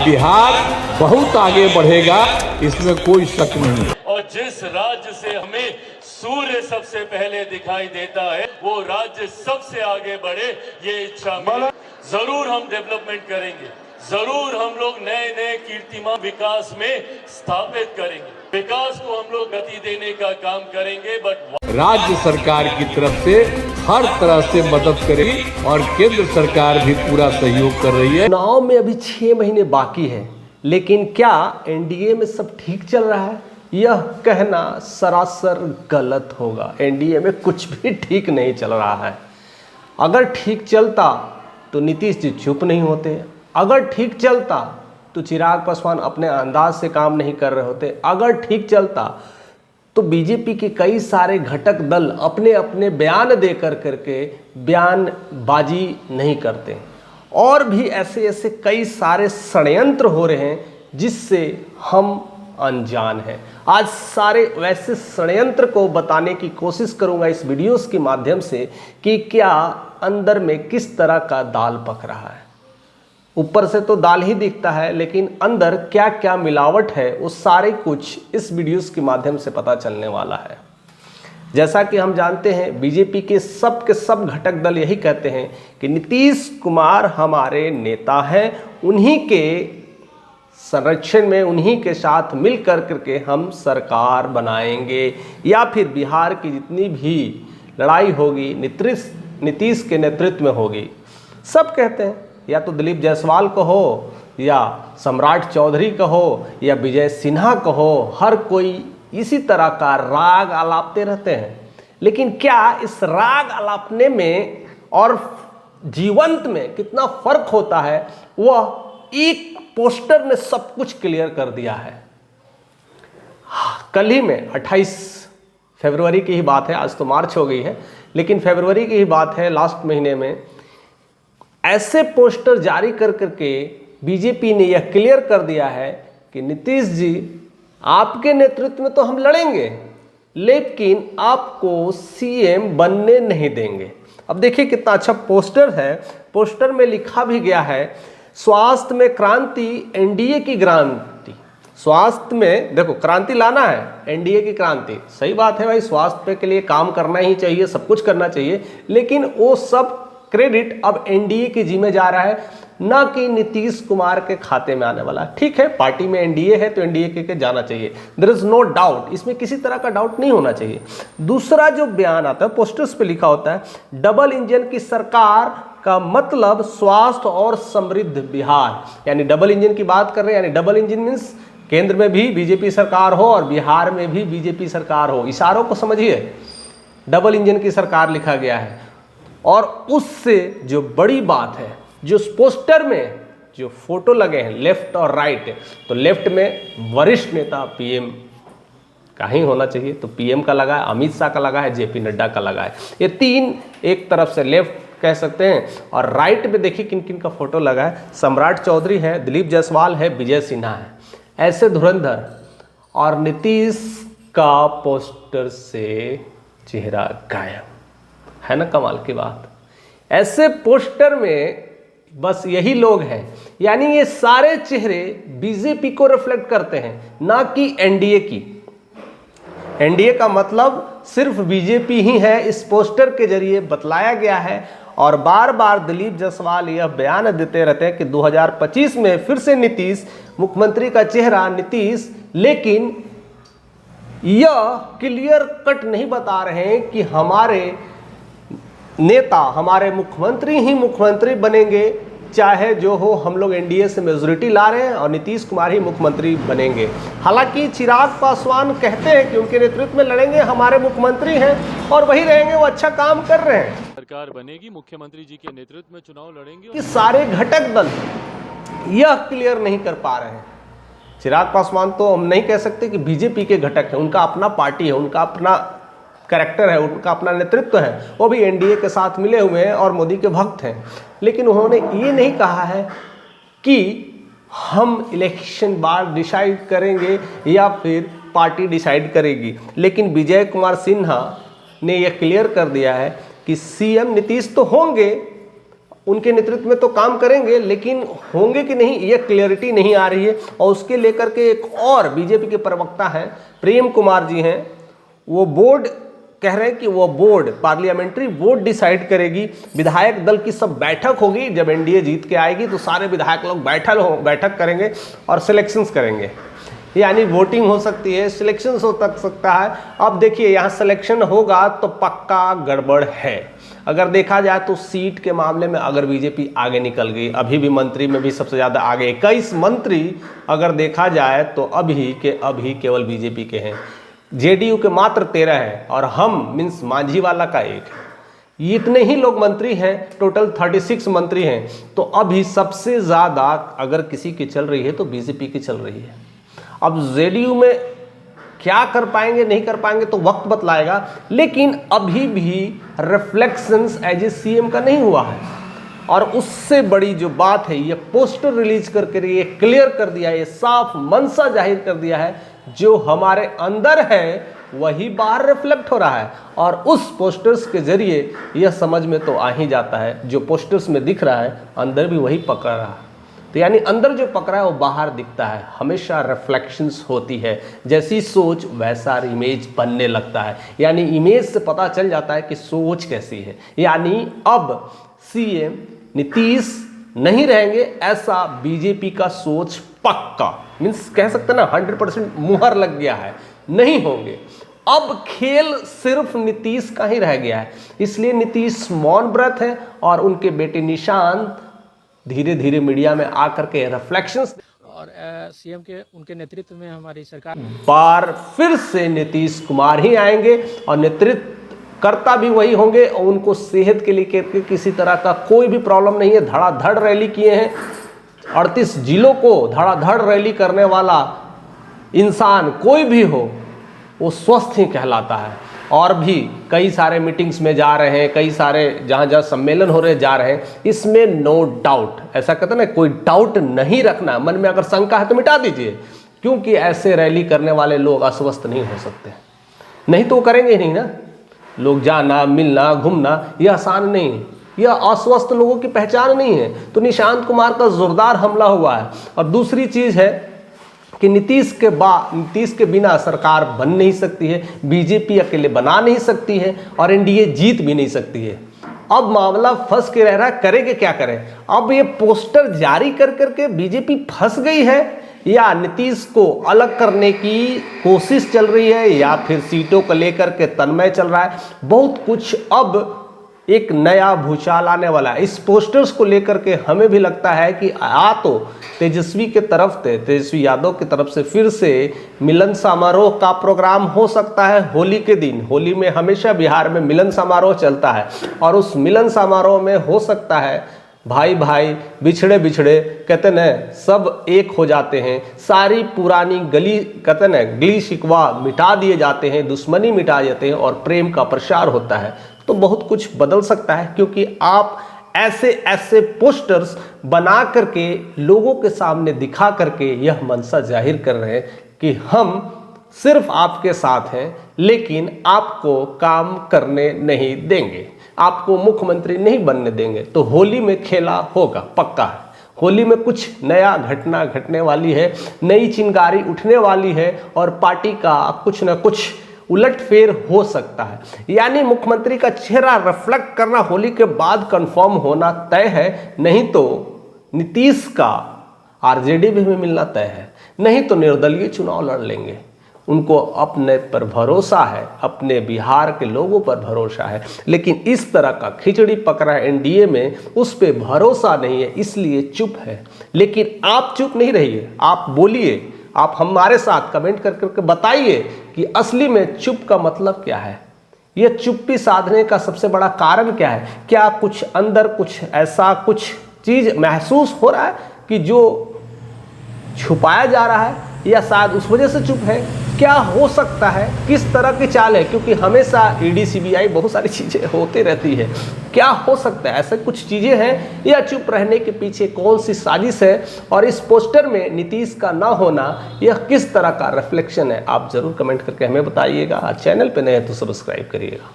बिहार बहुत आगे बढ़ेगा, इसमें कोई शक नहीं। और जिस राज्य से हमें सूर्य सबसे पहले दिखाई देता है, वो राज्य सबसे आगे बढ़े, ये इच्छा में जरूर हम डेवलपमेंट करेंगे, जरूर हम लोग नए नए कीर्तिमान विकास में स्थापित करेंगे, विकास को हम लोग गति देने का काम करेंगे। बट राज्य सरकार की तरफ से हर तरह से मदद करेगी और केंद्र सरकार भी पूरा सहयोग कर रही है। चुनाव में अभी 6 महीने बाकी है, लेकिन क्या एनडीए में सब ठीक चल रहा है? यह कहना सरासर गलत होगा। एनडीए में कुछ भी ठीक नहीं चल रहा है। अगर ठीक चलता तो नीतीश जी चुप नहीं होते, अगर ठीक चलता तो चिराग पासवान अपने अंदाज से काम नहीं कर रहे होते, अगर ठीक चलता तो बीजेपी के कई सारे घटक दल अपने अपने बयान दे करके बयानबाजी नहीं करते, और भी ऐसे ऐसे कई सारे षड्यंत्र हो रहे हैं जिससे हम अनजान हैं। आज सारे वैसे षड्यंत्र को बताने की कोशिश करूंगा इस वीडियोस के माध्यम से कि क्या अंदर में किस तरह का दाल पक रहा है। ऊपर से तो दाल ही दिखता है, लेकिन अंदर क्या क्या मिलावट है वो सारे कुछ इस वीडियोस के माध्यम से पता चलने वाला है। जैसा कि हम जानते हैं, बीजेपी के सब घटक दल यही कहते हैं कि नीतीश कुमार हमारे नेता हैं, उन्हीं के संरक्षण में, उन्हीं के साथ मिल करके हम सरकार बनाएंगे, या फिर बिहार की जितनी भी लड़ाई होगी नीतीश के नेतृत्व में होगी। सब कहते हैं, या तो दिलीप जायसवाल कहो, या सम्राट चौधरी कहो, या विजय सिन्हा कहो, हर कोई इसी तरह का राग आलापते रहते हैं। लेकिन क्या इस राग आलापने में और जीवंत में कितना फर्क होता है, वह एक पोस्टर ने सब कुछ क्लियर कर दिया है। कल ही में 28 फरवरी की ही बात है, आज तो मार्च हो गई है, लेकिन फरवरी की ही बात है, लास्ट महीने में ऐसे पोस्टर जारी करके बीजेपी ने यह क्लियर कर दिया है कि नीतीश जी आपके नेतृत्व में तो हम लड़ेंगे, लेकिन आपको सीएम बनने नहीं देंगे। अब देखिए कितना अच्छा पोस्टर है। पोस्टर में लिखा भी गया है, स्वास्थ्य में क्रांति, एनडीए की क्रांति। स्वास्थ्य में देखो क्रांति लाना है, एनडीए की क्रांति। सही बात है भाई, स्वास्थ्य के लिए काम करना ही चाहिए, सब कुछ करना चाहिए, लेकिन वो सब क्रेडिट अब एनडीए के जिम्मे जा रहा है, ना कि नीतीश कुमार के खाते में आने वाला। ठीक है, पार्टी में एनडीए है तो एनडीए के जाना चाहिए, देयर इज नो डाउट, इसमें किसी तरह का डाउट नहीं होना चाहिए। दूसरा जो बयान आता है, पोस्टर्स पे लिखा होता है, डबल इंजन की सरकार का मतलब स्वास्थ्य और समृद्ध बिहार। यानी डबल इंजन की बात कर रहे हैं, यानी डबल इंजन मीन्स केंद्र में भी बीजेपी सरकार हो और बिहार में भी बीजेपी सरकार हो। इशारों को समझिए, डबल इंजन की सरकार लिखा गया है। और उससे जो बड़ी बात है, जो पोस्टर में जो फोटो लगे हैं लेफ्ट और राइट, तो लेफ्ट में वरिष्ठ नेता पीएम का ही होना चाहिए, तो पीएम का लगा है, अमित शाह का लगा है, जेपी नड्डा का लगा है। ये तीन एक तरफ से लेफ्ट कह सकते हैं, और राइट में देखिए किन किन का फोटो लगा है, सम्राट चौधरी है, दिलीप जायसवाल है, विजय सिन्हा है। ऐसे धुरंधर, और नीतीश का पोस्टर से चेहरा गायब है ना, कमाल की बात। ऐसे पोस्टर में बस यही लोग हैं, यानी ये सारे चेहरे बीजेपी को रिफ्लेक्ट करते हैं, ना कि एनडीए की। एनडीए का मतलब सिर्फ बीजेपी ही है, इस पोस्टर के जरिए बतलाया गया है। और बार बार दिलीप जायसवाल यह बयान देते रहते हैं कि 2025 में फिर से नीतीश, मुख्यमंत्री का चेहरा नीतीश, लेकिन यह क्लियर कट नहीं बता रहे हैं कि हमारे नेता, हमारे मुख्यमंत्री ही मुख्यमंत्री बनेंगे, चाहे जो हो। हम लोग एनडीए से मेजोरिटी ला रहे हैं और नीतीश कुमार ही मुख्यमंत्री बनेंगे। हालांकि चिराग पासवान कहते हैं कि उनके नेतृत्व में लड़ेंगे, हमारे मुख्यमंत्री हैं और वही रहेंगे, वो अच्छा काम कर रहे हैं, सरकार बनेगी, मुख्यमंत्री जी के नेतृत्व में चुनाव लड़ेंगे। कि सारे घटक दल यह क्लियर नहीं कर पा रहे हैं। चिराग पासवान तो हम नहीं कह सकते कि बीजेपी के घटक है, उनका अपना पार्टी है, उनका अपना कैरेक्टर है, उनका अपना नेतृत्व है, वो भी एनडीए के साथ मिले हुए हैं और मोदी के भक्त हैं। लेकिन उन्होंने ये नहीं कहा है कि हम इलेक्शन बाद डिसाइड करेंगे या फिर पार्टी डिसाइड करेगी। लेकिन विजय कुमार सिन्हा ने यह क्लियर कर दिया है कि सीएम नीतीश तो होंगे उनके नेतृत्व में तो काम करेंगे, लेकिन होंगे कि नहीं ये क्लियरिटी नहीं आ रही है। और उसके लेकर के एक और बीजेपी के प्रवक्ता हैं प्रेम कुमार जी हैं, वो बोर्ड कह रहे हैं कि वो बोर्ड पार्लियामेंट्री बोर्ड डिसाइड करेगी, विधायक दल की सब बैठक होगी, जब एनडीए जीत के आएगी तो सारे विधायक लोग बैठक करेंगे और सिलेक्शंस करेंगे, यानी वोटिंग हो सकती है, सिलेक्शंस हो सकता है। अब देखिए यहाँ सिलेक्शन होगा तो पक्का गड़बड़ है। अगर देखा जाए तो सीट के मामले में अगर बीजेपी आगे निकल गई, अभी भी मंत्री में भी सबसे ज़्यादा आगे 21 मंत्री अगर देखा जाए तो अभी केवल बीजेपी के हैं, जेडीयू के मात्र 13 हैं और हम मीन्स मांझी वाला का 1 है। इतने ही लोग मंत्री हैं, टोटल 36 मंत्री हैं। तो अभी सबसे ज़्यादा अगर किसी की चल रही है तो बीजेपी की चल रही है। अब जेडीयू में क्या कर पाएंगे नहीं कर पाएंगे तो वक्त बतलाएगा, लेकिन अभी भी रिफ्लेक्शंस एज ए सीएम का नहीं हुआ है। और उससे बड़ी जो बात है, ये पोस्टर रिलीज करके ये क्लियर कर दिया है, ये साफ मनसा जाहिर कर दिया है, जो हमारे अंदर है वही बाहर रिफ्लेक्ट हो रहा है। और उस पोस्टर्स के जरिए यह समझ में तो आ ही जाता है, जो पोस्टर्स में दिख रहा है अंदर भी वही पकड़ रहा है। तो यानी अंदर जो पकड़ा है वो बाहर दिखता है, हमेशा रिफ्लेक्शंस होती है। जैसी सोच वैसा इमेज बनने लगता है, यानी इमेज से पता चल जाता है कि सोच कैसी है। यानी अब सीएम नीतीश नहीं रहेंगे, ऐसा बीजेपी का सोच पक्का, मीन्स कह सकते हैं ना 100% मुहर लग गया है, नहीं होंगे। अब खेल सिर्फ नीतीश का ही रह गया है, इसलिए नीतीश मौन व्रत है और उनके बेटे निशांत धीरे धीरे मीडिया में आकर के रिफ्लेक्शंस और सीएम के उनके नेतृत्व में हमारी सरकार बार फिर से नीतीश कुमार ही आएंगे और नेतृत्व करता भी वही होंगे। और उनको सेहत के लिए किसी तरह का कोई भी प्रॉब्लम नहीं है। धड़ाधड़ रैली किए हैं, 38 जिलों को धड़ाधड़ रैली करने वाला इंसान कोई भी हो वो स्वस्थ ही कहलाता है। और भी कई सारे मीटिंग्स में जा रहे हैं, कई सारे जहाँ जहाँ सम्मेलन हो रहे जा रहे हैं, इसमें नो डाउट, ऐसा कहते हैं ना, कोई डाउट नहीं रखना, मन में अगर शंका है तो मिटा दीजिए, क्योंकि ऐसे रैली करने वाले लोग अस्वस्थ नहीं हो सकते, नहीं तो वो करेंगे ही नहीं ना। लोग जाना मिलना घूमना ये आसान नहीं है, यह अस्वस्थ लोगों की पहचान नहीं है। तो निशांत कुमार का जोरदार हमला हुआ है। और दूसरी चीज़ है कि नीतीश के बिना सरकार बन नहीं सकती है, बीजेपी अकेले बना नहीं सकती है और एनडीए जीत भी नहीं सकती है। अब मामला फंस के रह रहा है, करेंगे क्या करें। अब ये पोस्टर जारी कर करके बीजेपी फंस गई है, या नीतीश को अलग करने की कोशिश चल रही है, या फिर सीटों को लेकर के तन्मय चल रहा है। बहुत कुछ अब एक नया भूचाल आने वाला है। इस पोस्टर्स को लेकर के हमें भी लगता है कि तो तेजस्वी के तरफ से, तेजस्वी यादव की तरफ से फिर से मिलन समारोह का प्रोग्राम हो सकता है होली के दिन। होली में हमेशा बिहार में मिलन समारोह चलता है और उस मिलन समारोह में हो सकता है भाई भाई बिछड़े बिछड़े कहते न सब एक हो जाते हैं, सारी पुरानी गली कहते न गली शिकवा मिटा दिए जाते हैं, दुश्मनी मिटा जाते हैं और प्रेम का प्रसार होता है। तो बहुत कुछ बदल सकता है, क्योंकि आप ऐसे पोस्टर्स बना करके लोगों के सामने दिखा करके यह मंशा जाहिर कर रहे हैं कि हम सिर्फ आपके साथ हैं, लेकिन आपको काम करने नहीं देंगे, आपको मुख्यमंत्री नहीं बनने देंगे। तो होली में खेला होगा, पक्का है। होली में कुछ नया घटना घटने वाली है, नई चिंगारी उठने वाली है और पार्टी का कुछ न कुछ उलटफेर हो सकता है। यानी मुख्यमंत्री का चेहरा रिफ्लेक्ट करना होली के बाद कंफर्म होना तय है, नहीं तो नीतीश का आरजेडी में मिलना तय है, नहीं तो निर्दलीय चुनाव लड़ लेंगे। उनको अपने पर भरोसा है, अपने बिहार के लोगों पर भरोसा है, लेकिन इस तरह का खिचड़ी पकड़ा है एनडीए में, उस पर भरोसा नहीं है, इसलिए चुप है। लेकिन आप चुप नहीं रहिए, आप बोलिए, आप हमारे साथ कमेंट कर करके बताइए कि असली में चुप का मतलब क्या है, यह चुप्पी साधने का सबसे बड़ा कारण क्या है। क्या कुछ अंदर कुछ ऐसा कुछ चीज़ महसूस हो रहा है कि जो छुपाया जा रहा है, या शायद उस वजह से चुप है। क्या हो सकता है, किस तरह की चाल है, क्योंकि हमेशा ईडी सीबीआई बहुत सारी चीज़ें होती रहती है। क्या हो सकता है, ऐसे कुछ चीज़ें हैं, या चुप रहने के पीछे कौन सी साजिश है, और इस पोस्टर में नीतीश का ना होना यह किस तरह का रिफ्लेक्शन है। आप ज़रूर कमेंट करके हमें बताइएगा। चैनल पे नए हैं तो सब्सक्राइब करिएगा।